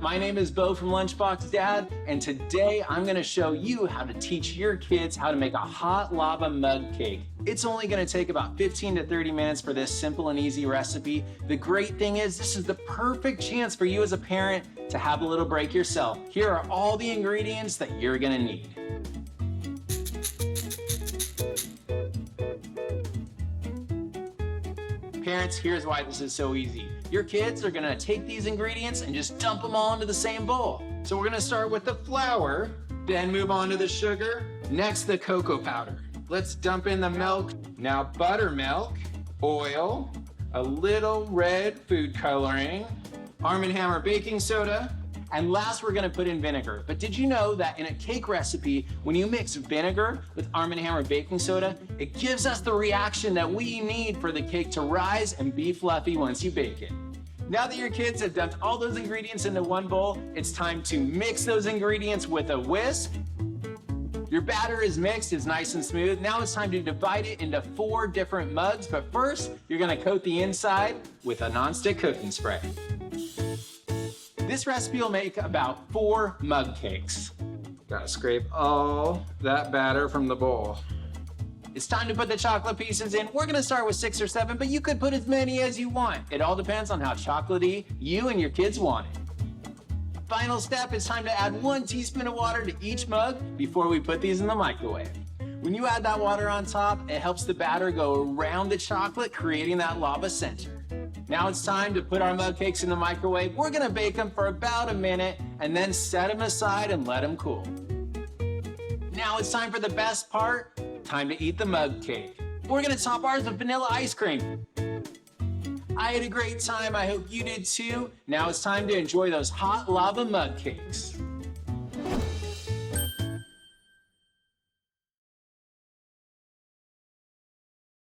My name is Bo from Lunchbox Dad, and today I'm gonna show you how to teach your kids how to make a hot lava mug cake. It's only gonna take about 15 to 30 minutes for this simple and easy recipe. The great thing is this is the perfect chance for you as a parent to have a little break yourself. Here are all the ingredients that you're gonna need. Parents, here's why this is so easy. Your kids are gonna take these ingredients and just dump them all into the same bowl. So we're gonna start with the flour, then move on to the sugar, next the cocoa powder. Let's dump in the milk. Now buttermilk, oil, a little red food coloring, Arm & Hammer baking soda, and last we're gonna put in vinegar. But did you know that in a cake recipe, when you mix vinegar with Arm & Hammer baking soda, it gives us the reaction that we need for the cake to rise and be fluffy once you bake it. Now that your kids have dumped all those ingredients into one bowl, it's time to mix those ingredients with a whisk. Your batter is mixed, it's nice and smooth. Now it's time to divide it into 4 different mugs, but first, you're gonna coat the inside with a nonstick cooking spray. This recipe will make about 4 mug cakes. Gotta scrape all that batter from the bowl. It's time to put the chocolate pieces in. We're gonna start with 6 or 7, but you could put as many as you want. It all depends on how chocolatey you and your kids want it. Final step, it's time to add 1 teaspoon of water to each mug before we put these in the microwave. When you add that water on top, it helps the batter go around the chocolate, creating that lava center. Now it's time to put our mug cakes in the microwave. We're gonna bake them for about a minute and then set them aside and let them cool. Now it's time for the best part, time to eat the mug cake. We're gonna top ours with vanilla ice cream. I had a great time, I hope you did too. Now it's time to enjoy those hot lava mug cakes.